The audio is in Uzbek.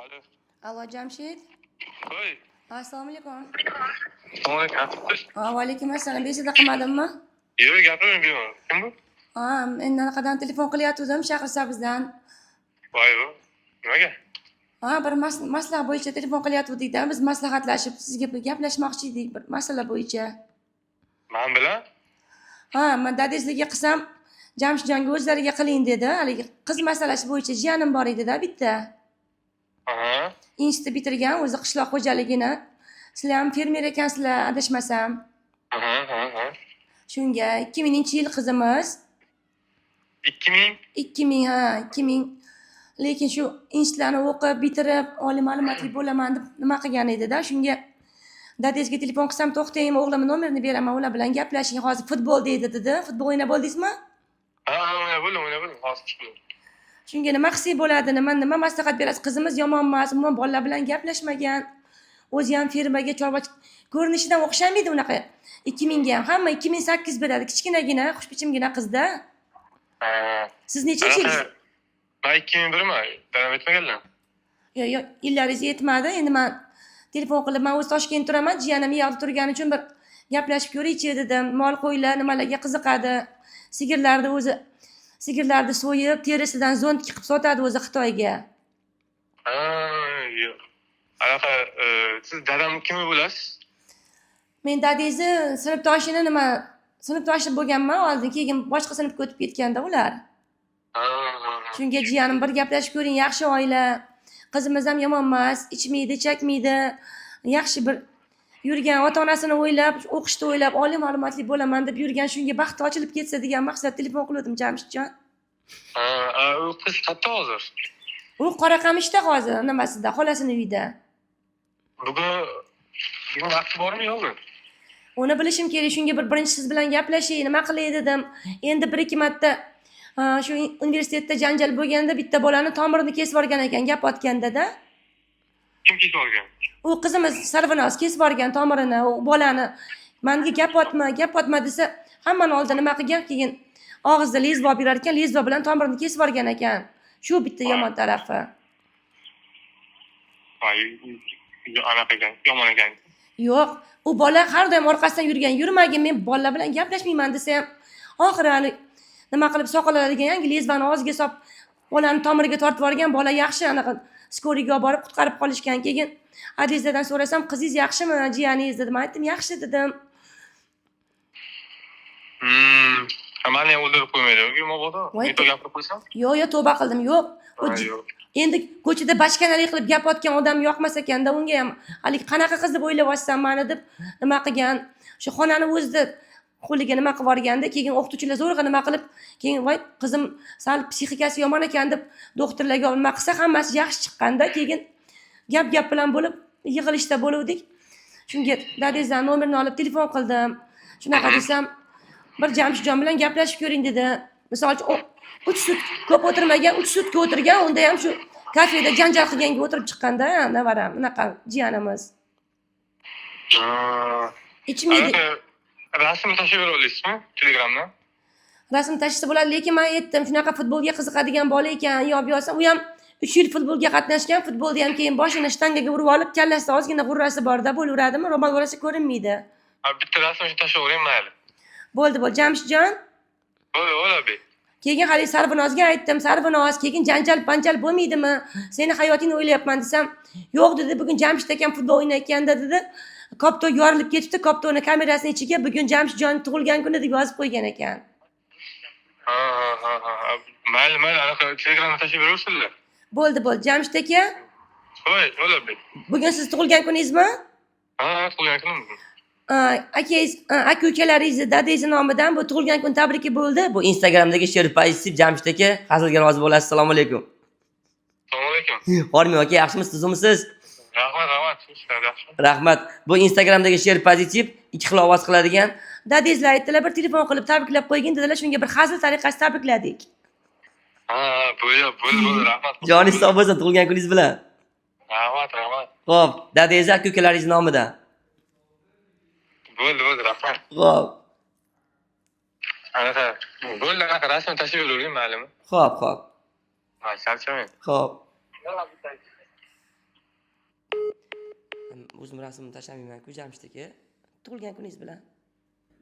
Alo. Alo Jamshid. Voy. Assalomu alaykum. Assalomu alaykum. Va alaykum assalom. Bezovta qilmadimmi? Yo'q, gapiring bemalol. Kim bu? Men anaqadan telefon qilyotgandim, Shahrisabzdan. Voy bu. Nimaga? Bir masala bo'yicha telefon qilyotgandik-da. Biz maslahatlashib sizga bir gaplashmoqchi edik bir masala bo'yicha. Men bilan? Men dadangizga qilsam, Jamshidjonga o'zlariga qiling dedi. Haligi qiz masalasi bo'yicha jiyanim bor edi-da bitta. Aha. Institut bitirgan, o'zi qishloq xo'jaligini. Sizlar ham fermer ekansizlar, adashmasam. Aha. Shunga 2000-yil qizimiz. 2000? 2000. Lekin shu institutlarni o'qib, bitirib, oliy ma'lumotli bo'laman deb nima qilgan edi-da. Shunga dadangizga telefon qilsam, to'xtang, o'g'limni nomerini beraman, ular bilan gaplashing, hozir futbol deydi dedi. Futbol o'ynab oldingizmi? Ha, o'ynab bo'ldim. Hozir chiqdim. Shunga nima qilsak bo'ladi? Nima maslahat berasiz? Qizimiz yomon emas, umuman bolalar bilan gaplashmagan. O'zi ham fermaga chorva ko'rinishidan o'xshamaydi unaqa. 2000 ga ham hamma 2008 beradi. Kichkinagina, xushbichimgina qizda. Siz necha yilsiz? Ben 2001'mi? Devam etmegenler. Yo'q, yillaringiz yetmadi. Endi men telefon qilib, men o'zi Toshkentda turaman, jiyanim u yoqda turgani uchun bir gaplashib ko'raychi dedim. Mol qo'ylar nimalarga qiziqadi. Sigirlarni so'yib, terisidan zont qilib sotadi o'zi Xitoyga. Yo'q. Anaqa, siz dadam kimi bo'lasiz? Men dadangizni sinfdoshi bo'lganman, oldin keyin boshqa sinfga o'tib ketganda ular. Shunga jiyanim bir gaplashib ko'ring, yaxshi oila. Qizimiz ham yomon emas, ichmaydi, chakmaydi. Yaxshi bir yurgan, ota-onasini o'ylab, o'qishni o'ylab, oliy ma'lumotli bo'laman deb yurgan, shunga baxti ochilib ketsa degan maqsad telefon qildim Jamshidjon. U qiz qayerda hozir? U Qoraqamishda hozir, nimasida, xolasini uyida. Bugun vaqti bormi yo'qmi? Uni bilishim kerak, shunga birinchi siz bilan gaplashay, nima qilay dedim. Endi 1-2 marta shu universitetda janjal bo'lganda bitta bolani tomirini kesib olgan ekan, gap otganda-da. Kim kesib olgan? U qizimiz Sarvinoz kesib olgan tomirini, u bolani. Menga gap otma desa, hammani oldida nima qilgan, keyin og'izda lezbo berar ekan, lezbo bilan tomirini kesib olgan ekan. Shu bitta yomon tarafi. Anaqa ekan, yomon ekan. Yo'q, u bola har doim orqasidan yurmagin, men bolalar bilan gaplashmayman desa ham, oxiri nima qilib soqoladigan yangi lezbani og'ziga solib, bolani tomiriga tortib yuborgan, bola yaxshi, anaqa skoriga olib borib qutqarib qolishgan. Keyin Adizadan so'rasam, qizingiz yaxshimi, jiyaningiz dedim. Aytdim, yaxshi dedim. Meni ham o'ldirib qo'ymaydi. Mabodo, men to gapirib qo'ysam? Yo'q, tavba qildim, yo'q. Endi ko'chada bachkanalik qilib gap otgan odam yoqmas ekanda, unga ham hali qanaqa qiz deb o'ylab olsam meni deb nima qilgan. Shu xonani o'zida qo'liga nima qilib o'rganda, keyin o'qituvchilar zo'rg'a nima qilib, keyin voy qizim sal psixikasi yomon ekan deb doktorlarga nima qilsa, hammasi yaxshi chiqqanda, keyin gap bilan bo'lib yig'ilishda bo'luvdik. Shunga dadangizdan nomerini olib telefon qildim. Shunaqa desam, bir Jamshidjon bilan gaplashib ko'ring dedi. Misol uchun 3 sut ko'p o'tirmagan, 3 sutga o'tirgan, unda ham shu kafeda janjal qilganga o'tirib chiqqanda, navaram, unaqa jiyanimiz. Ichmaydi. Rasm tashlab bera olasizmi Telegramdan? Rasm tashlasa bo'ladi, lekin men aytdim, shunaqa futbolga qiziqadigan bola ekan, yo'q yo'sam, u ham 3 yil futbolga qatnashgan, futbolda ham keyin boshini shtangaga urib olib, kallasida ozgina g'urrasi bor-da, bo'laveradimi? Ro'mol bo'lsa ko'rinmaydi. Bitta rasmni tashlab o'rayman mayli. Bo'ldi, Jamshidjon. Bo'ldi. Keyin hali Sarvinozga aytdim, Sarvinoz, keyin janjal bo'lmaydimi? Seni hayotingni o'ylayapman desam, yo'q dedi, bugun Jamshid akam futbol o'ynayotganda dedi. Kopto yorilib ketibdi, koptoni kamerasining ichiga bugun Jamshidjon tug'ilgan kuni deb yozib qo'ygan ekan. Mayli, anaqa Telegramga tashlab beraversizlar. Bo'ldi, Jamshid aka. Bo'ldi. Bugun siz tug'ilgan kuningizmi? Tug'ilgan kunim. Akangiz, aka-ukalaringiz, dadangiz nomidan bu tug'ilgan kun tabriki bo'ldi. Bu Instagramdagi Sherpaysi Jamshid aka, hazilga rozi bo'lasiz. Assalomu alaykum. Assalomu alaykum. Bormi aka, yaxshimisiz, tuzimisiz? Rahmat. Rahmat. Bu Instagramdagi Sher Pozitiv 2 xil ovoz qiladigan. Dadangizlar aytdilar, bir telefon qilib tabriklab qo'ygin dedilar, shunga bir hazil tariqasida tabrikladik. Bo'ldi, rahmat. Joningiz sog' bo'lsin tug'ilgan kuningiz bilan. Rahmat. Xo'p, dadangiz, aka-ukalaringiz nomidan. Bo'ldi, rahmat. Xo'p. Anaqa rasmni tashlab beravergin, maylimi? Xo'p. Charchamayman. Xo'p. o'zim rasmimni tashlamayman-ku, Jamshid aka. Tug'ilgan kuningiz bilan.